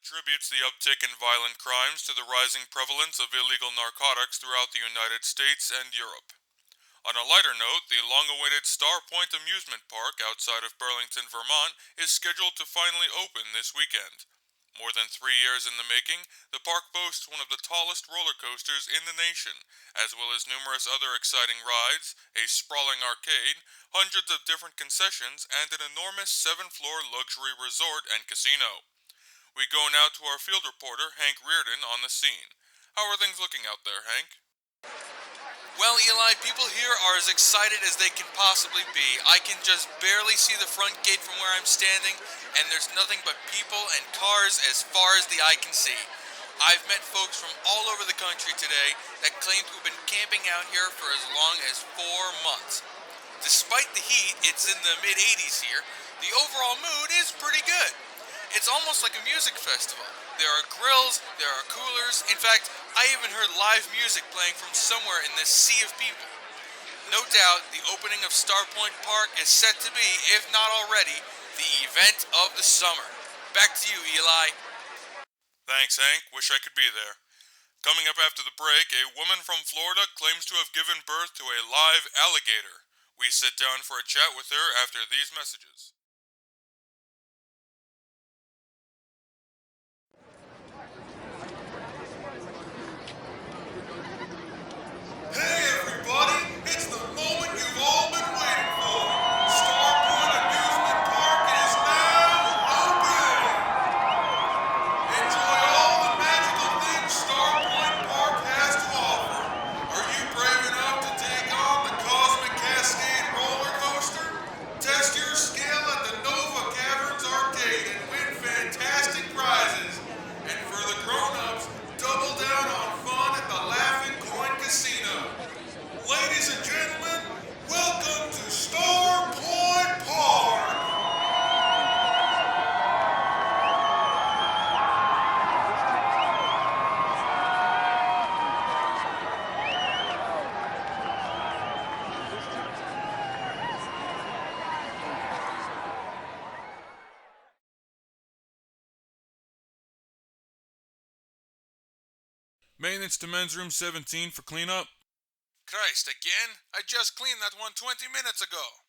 attributes the uptick in violent crimes to the rising prevalence of illegal narcotics throughout the United States and Europe. On a lighter note, the long-awaited Star Point amusement park outside of Burlington, Vermont is scheduled to finally open this weekend. More than 3 years in the making, the park boasts one of the tallest roller coasters in the nation, as well as numerous other exciting rides, a sprawling arcade, hundreds of different concessions, and an enormous 7-floor luxury resort and casino. We go now to our field reporter, Hank Reardon, on the scene. How are things looking out there, Hank? Well, Eli, people here are as excited as they can possibly be. I can just barely see the front gate from where I'm standing, and there's nothing but people and cars as far as the eye can see. I've met folks from all over the country today that claim to have been camping out here for as long as 4 months. Despite the heat, it's in the mid-80s here, the overall mood is pretty good. It's almost like a music festival. There are grills, there are coolers. In fact, I even heard live music playing from somewhere in this sea of people. No doubt, the opening of Starpoint Park is set to be, if not already, the event of the summer. Back to you, Eli. Thanks, Hank. Wish I could be there. Coming up after the break, a woman from Florida claims to have given birth to a live alligator. We sit down for a chat with her after these messages. Hey everybody! It's the moment you've all been waiting for! Starpoint Amusement Park is now open! Enjoy all the magical things Starpoint Park has to offer. Are you brave enough to take on the Cosmic Cascade roller coaster? Test your skill at the Nova Caverns Arcade and win fantastic prizes. And for the grown-ups, double down on fun at the Laughing Coin Casino. Ladies and gentlemen, welcome to Starpoint Park! Maintenance to men's room 17 for cleanup. Christ, again? I just cleaned that one 20 minutes ago.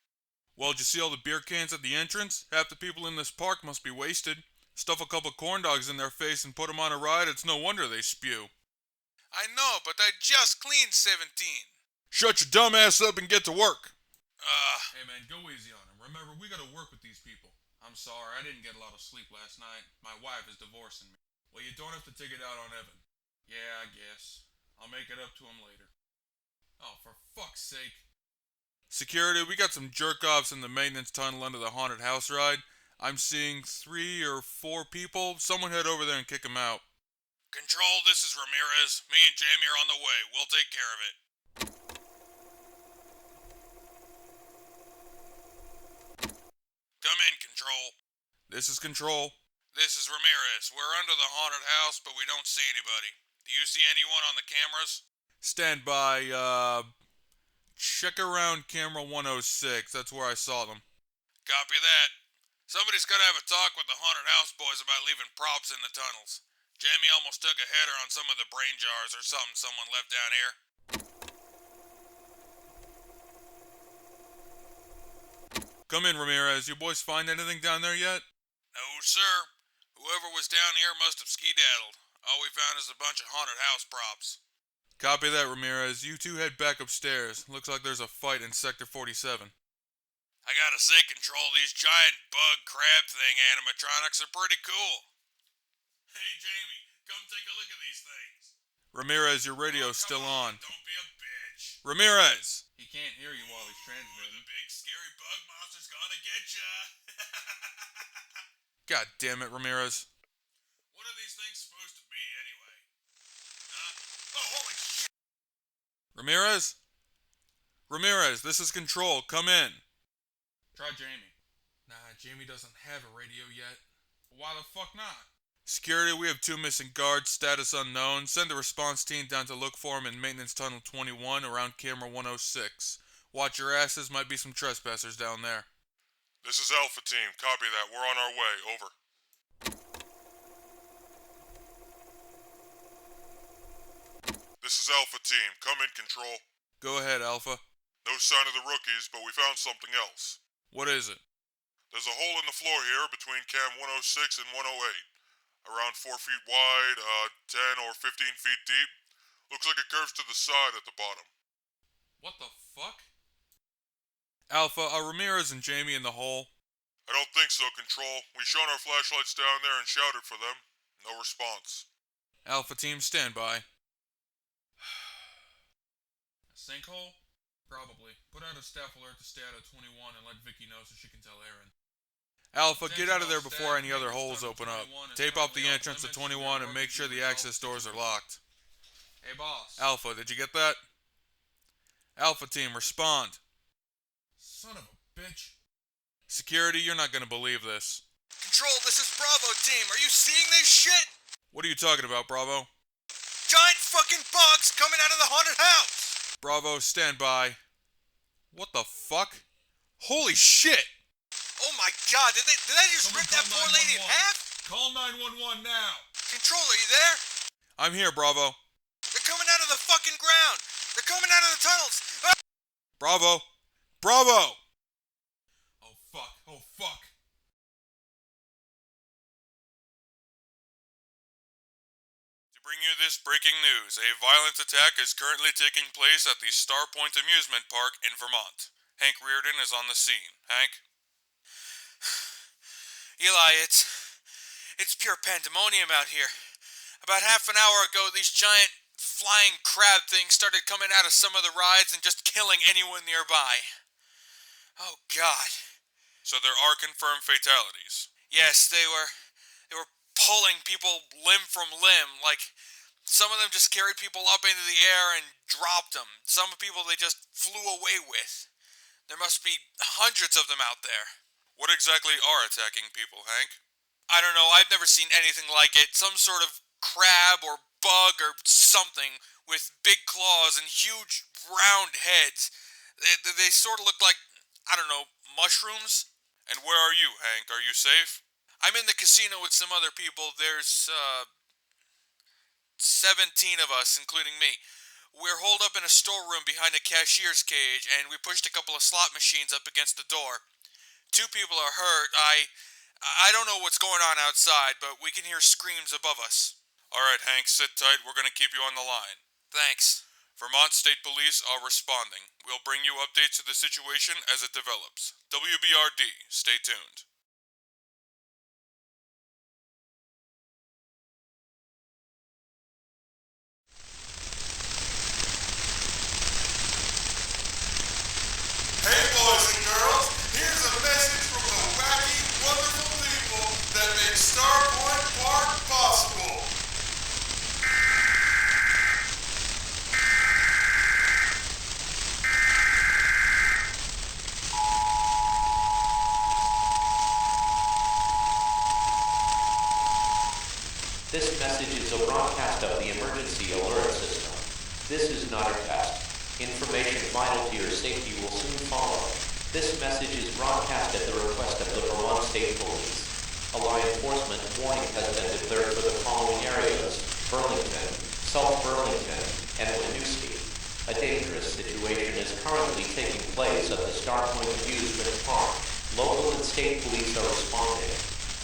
Well, did you see all the beer cans at the entrance? Half the people in this park must be wasted. Stuff a couple corn dogs in their face and put them on a ride, it's no wonder they spew. I know, but I just cleaned 17. Shut your dumb ass up and get to work! Hey man, go easy on him. Remember, we gotta work with these people. I'm sorry, I didn't get a lot of sleep last night. My wife is divorcing me. Well, you don't have to take it out on Evan. Yeah, I guess. I'll make it up to him later. Oh, for fuck's sake. Security, we got some jerk-offs in the maintenance tunnel under the haunted house ride. I'm seeing 3 or 4 people. Someone head over there and kick them out. Control, this is Ramirez. Me and Jamie are on the way. We'll take care of it. Come in, Control. This is Control. This is Ramirez. We're under the haunted house, but we don't see anybody. Do you see anyone on the cameras? Stand by, check around camera 106. That's where I saw them. Copy that. Somebody's gotta have a talk with the haunted house boys about leaving props in the tunnels. Jamie almost took a header on some of the brain jars or something someone left down here. Come in, Ramirez. You boys find anything down there yet? No, sir. Whoever was down here must have skedaddled. All we found is a bunch of haunted house props. Copy that, Ramirez. You two head back upstairs. Looks like there's a fight in Sector 47. I gotta say, Control, these giant bug crab thing animatronics are pretty cool. Hey, Jamie, come take a look at these things. Ramirez, your radio's still on. Don't be a bitch. Ramirez! He can't hear you while he's The transmitting. big scary bug monster's gonna get ya. God damn it, Ramirez. What are these things supposed to be, anyway? Oh, holy shit! Ramirez? Ramirez, this is Control. Come in. Try Jamie. Nah, Jamie doesn't have a radio yet. Why the fuck not? Security, we have 2 missing guards, status unknown. Send the response team down to look for them in Maintenance Tunnel 21 around camera 106. Watch your asses, might be some trespassers down there. This is Alpha Team. Copy that. We're on our way. Over. this is Alpha Team. Come in, Control. Go ahead, Alpha. No sign of the rookies, but we found something else. What is it? There's a hole in the floor here between Cam 106 and 108. Around 4 feet wide, 10 or 15 feet deep. Looks like it curves to the side at the bottom. What the fuck? Alpha, are Ramirez and Jamie in the hole? I don't think so, Control. We shone our flashlights down there and shouted for them. No response. Alpha Team, stand by. A sinkhole? Probably. Put out a staff alert to stay out of 21 and let Vicky know so she can tell Aaron. Alpha, get out of there before any other holes open up. Tape off the entrance to 21 and make sure the access doors are locked. Hey, boss. Alpha, did you get that? Alpha Team, respond. Son of a bitch. Security, you're not gonna believe this. Control, this is Bravo Team. Are you seeing this shit? What are you talking about, Bravo? Giant fucking bugs coming out of the haunted house! Bravo, stand by. What the fuck? Holy shit! Oh my god, did they just rip that poor lady in half? Call 911 now! Control, are you there? I'm here, Bravo. They're coming out of the fucking ground! They're coming out of the tunnels! Ah! Bravo! Bravo! Oh fuck, oh fuck. To bring you this breaking news, a violent attack is currently taking place at the Starpoint Amusement Park in Vermont. Hank Reardon is on the scene. Hank? Eli, it's pure pandemonium out here. About half an hour ago, these giant flying crab things started coming out of some of the rides and just killing anyone nearby. Oh god. So there are confirmed fatalities. Yes, they were pulling people limb from limb. Like, some of them just carried people up into the air and dropped them. Some people they just flew away with. There must be hundreds of them out there. What exactly are attacking people, Hank? I don't know, I've never seen anything like it. Some sort of crab or bug or something with big claws and huge round heads. They sort of look like, I don't know, mushrooms? And where are you, Hank? Are you safe? I'm in the casino with some other people. There's, 17 of us, including me. We're holed up in a storeroom behind a cashier's cage, and we pushed a couple of slot machines up against the door. 2 people are hurt. I don't know what's going on outside, but we can hear screams above us. Alright, Hank, sit tight. We're gonna keep you on the line. Thanks. Vermont State Police are responding. We'll bring you updates to the situation as it develops. WBRD, stay tuned. Hey boys and girls, here's a message from the wacky, wonderful people that make Starpoint Park possible. This message is a broadcast of the emergency alert system. This is not a test. Information vital to your safety will soon follow. This message is broadcast at the request of the Vermont State Police. A law enforcement warning has been declared for the following areas: Burlington, South Burlington, and Winooski. A dangerous situation is currently taking place at the Starpoint Amusement Park. Local and state police are responding.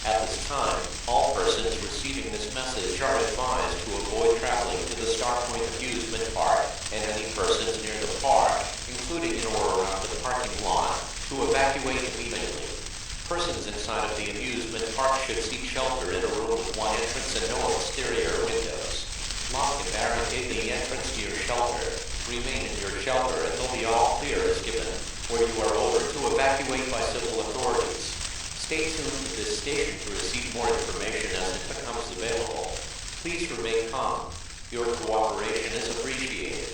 At this time, all persons receiving this message are advised to avoid traveling to the Starpoint Amusement Park and any persons near the park, including in or around the parking lot, to evacuate immediately. Persons inside of the amusement park should seek shelter in a room with one entrance and no exterior windows. Lock and barricade the entrance to your shelter. Remain in your shelter until the all clear is given, or you are ordered to evacuate by civil authorities. Stay tuned to this station to receive more information as it becomes available. Please remain calm. Your cooperation is appreciated.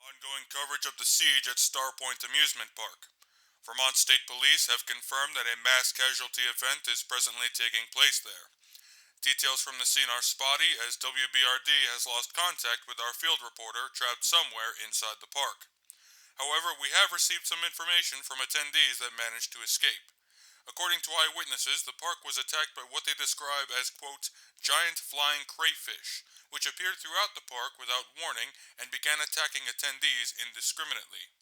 Ongoing coverage of the siege at Starpoint Amusement Park. Vermont State Police have confirmed that a mass casualty event is presently taking place there. Details from the scene are spotty as WBRD has lost contact with our field reporter trapped somewhere inside the park. However, we have received some information from attendees that managed to escape. According to eyewitnesses, the park was attacked by what they describe as, quote, giant flying crayfish, which appeared throughout the park without warning and began attacking attendees indiscriminately.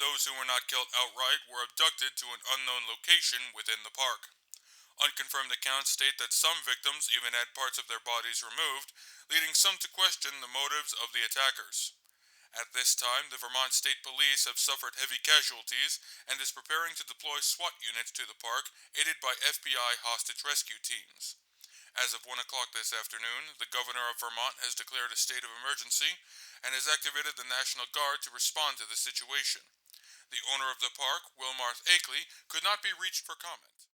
Those who were not killed outright were abducted to an unknown location within the park. Unconfirmed accounts state that some victims even had parts of their bodies removed, leading some to question the motives of the attackers. At this time, the Vermont State Police have suffered heavy casualties and is preparing to deploy SWAT units to the park, aided by FBI hostage rescue teams. As of 1 o'clock this afternoon, the Governor of Vermont has declared a state of emergency and has activated the National Guard to respond to the situation. The owner of the park, Wilmarth Akeley, could not be reached for comment.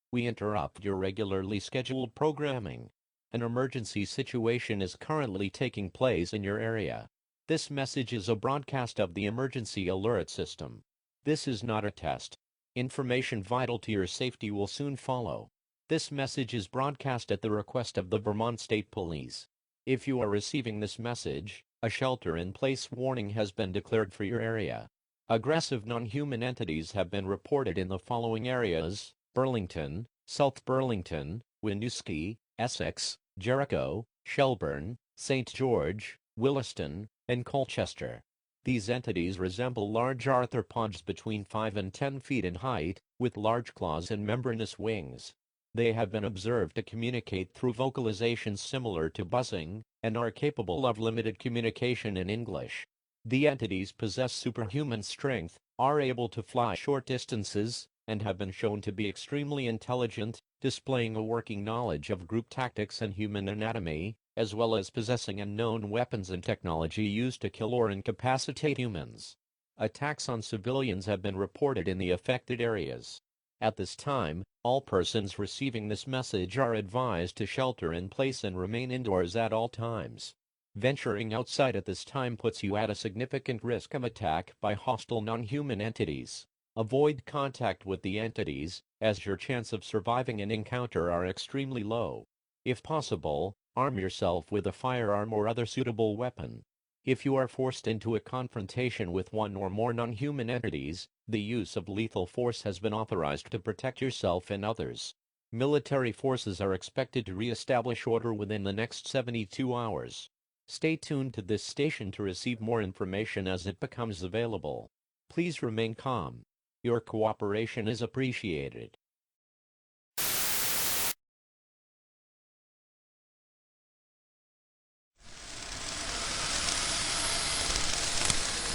We interrupt your regularly scheduled programming. An emergency situation is currently taking place in your area. This message is a broadcast of the emergency alert system. This is not a test. Information vital to your safety will soon follow. This message is broadcast at the request of the Vermont State Police. If you are receiving this message, a shelter-in-place warning has been declared for your area. Aggressive non-human entities have been reported in the following areas: Burlington, South Burlington, Winooski, Essex, Jericho, Shelburne, St. George, Williston, and Colchester. These entities resemble large arthropods between 5 and 10 feet in height, with large claws and membranous wings. They have been observed to communicate through vocalizations similar to buzzing, and are capable of limited communication in English. The entities possess superhuman strength, are able to fly short distances, and have been shown to be extremely intelligent, displaying a working knowledge of group tactics and human anatomy, as well as possessing unknown weapons and technology used to kill or incapacitate humans. Attacks on civilians have been reported in the affected areas. At this time, all persons receiving this message are advised to shelter in place and remain indoors at all times. Venturing outside at this time puts you at a significant risk of attack by hostile non-human entities. Avoid contact with the entities, as your chance of surviving an encounter are extremely low. If possible, arm yourself with a firearm or other suitable weapon. If you are forced into a confrontation with one or more non-human entities, the use of lethal force has been authorized to protect yourself and others. Military forces are expected to re-establish order within the next 72 hours. Stay tuned to this station to receive more information as it becomes available. Please remain calm. Your cooperation is appreciated.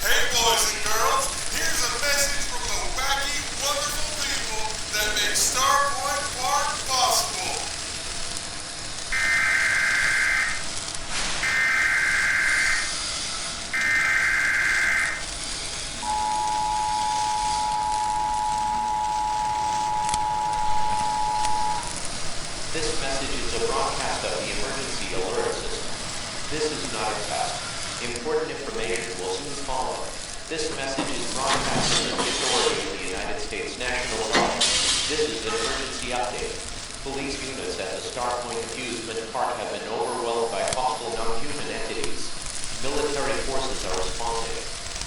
Hey boys and girls, here's a message from the wacky, wonderful people that make Starpoint Park possible. This message is a broadcast of the emergency alert system. This is not a test. Important information will soon follow. This message is broadcast under the authority of the United States National Guard. This is an emergency update. Police units at the Starpoint Amusement Park have been overwhelmed by hostile non-human entities. Military forces are responding.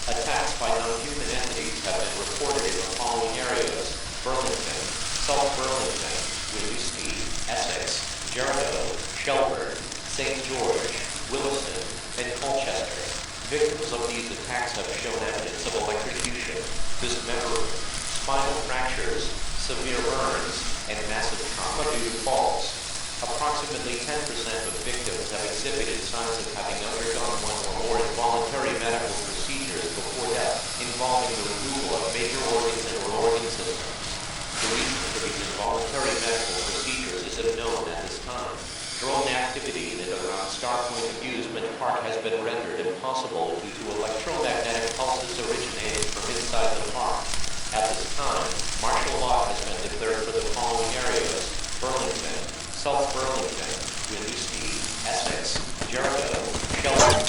Attacks by non-human entities have been reported in the following areas: Burlington, South Burlington, Winooski, Essex, Jericho, Shelburne, St. George, Williston, and Colchester. Victims of these attacks have shown evidence of electrocution, dismemberment, spinal fractures, severe burns, and massive trauma due to falls. Approximately 10% of victims have exhibited signs of having undergone one or more involuntary medical procedures before death, involving the removal of major organs and or organ systems. The reason for these involuntary medical procedures is unknown at this time. Drone activity in and around Starpoint Amusement Park has been rendered impossible due to electromagnetic pulses originating from inside the park. At this time, martial law has been declared for the following areas: Burlington, South Burlington, Winooski, Essex, Jericho, Shelburne,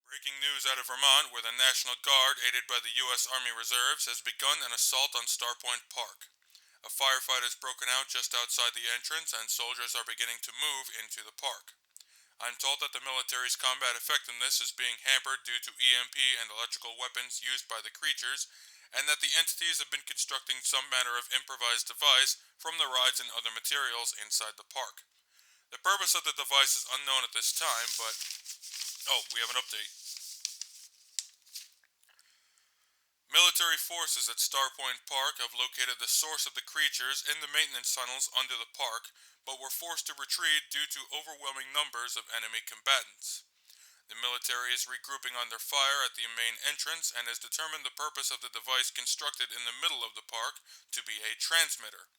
Breaking news out of Vermont, where the National Guard, aided by the U.S. Army Reserves, has begun an assault on Starpoint Park. A firefight has broken out just outside the entrance, and soldiers are beginning to move into the park. I'm told that the military's combat effectiveness is being hampered due to EMP and electrical weapons used by the creatures, and that the entities have been constructing some manner of improvised device from the rides and other materials inside the park. The purpose of the device is unknown at this time, but... Oh, we have an update. Military forces at Starpoint Park have located the source of the creatures in the maintenance tunnels under the park, but were forced to retreat due to overwhelming numbers of enemy combatants. The military is regrouping under fire at the main entrance and has determined the purpose of the device constructed in the middle of the park to be a transmitter.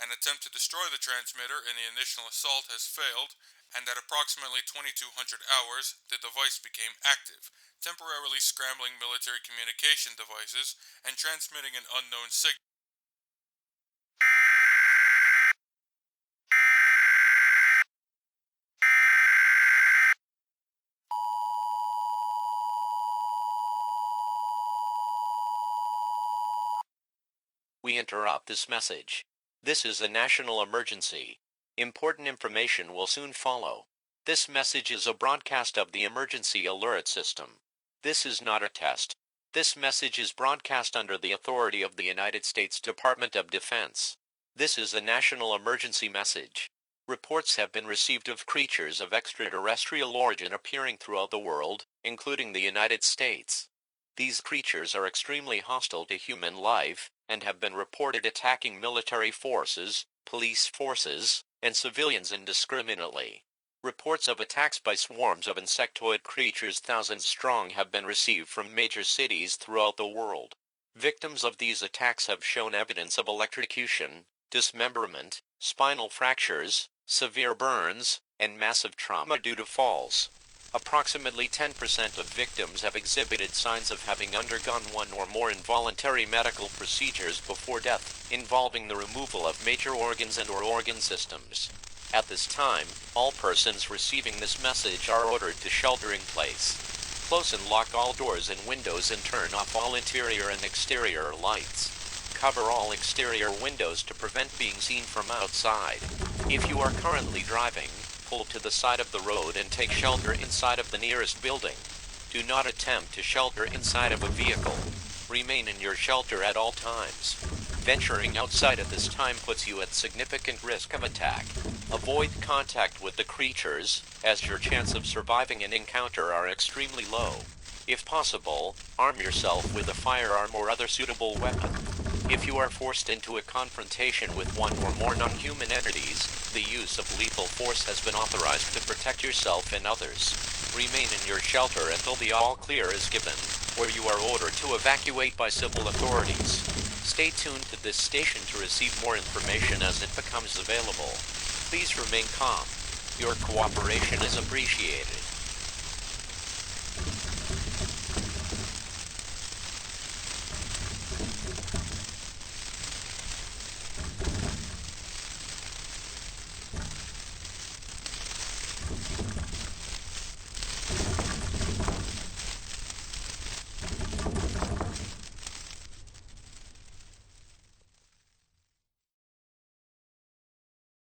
An attempt to destroy the transmitter in the initial assault has failed, and at approximately 2200 hours, the device became active, temporarily scrambling military communication devices and transmitting an unknown signal. We interrupt this message. This is a national emergency. Important information will soon follow. This message is a broadcast of the emergency alert system. This is not a test. This message is broadcast under the authority of the United States Department of Defense. This is a national emergency message. Reports have been received of creatures of extraterrestrial origin appearing throughout the world, including the United States. These creatures are extremely hostile to human life, and have been reported attacking military forces, police forces, and civilians indiscriminately. Reports of attacks by swarms of insectoid creatures thousands strong have been received from major cities throughout the world. Victims of these attacks have shown evidence of electrocution, dismemberment, spinal fractures, severe burns, and massive trauma due to falls. Approximately 10% of victims have exhibited signs of having undergone one or more involuntary medical procedures before death, involving the removal of major organs and/or organ systems. At this time, all persons receiving this message are ordered to shelter in place. Close and lock all doors and windows and turn off all interior and exterior lights. Cover all exterior windows to prevent being seen from outside. If you are currently driving, pull to the side of the road and take shelter inside of the nearest building. Do not attempt to shelter inside of a vehicle. Remain in your shelter at all times. Venturing outside at this time puts you at significant risk of attack. Avoid contact with the creatures, as your chance of surviving an encounter are extremely low. If possible, arm yourself with a firearm or other suitable weapon. If you are forced into a confrontation with one or more non-human entities, the use of lethal force has been authorized to protect yourself and others. Remain in your shelter until the all clear is given, where you are ordered to evacuate by civil authorities. Stay tuned to this station to receive more information as it becomes available. Please remain calm. Your cooperation is appreciated.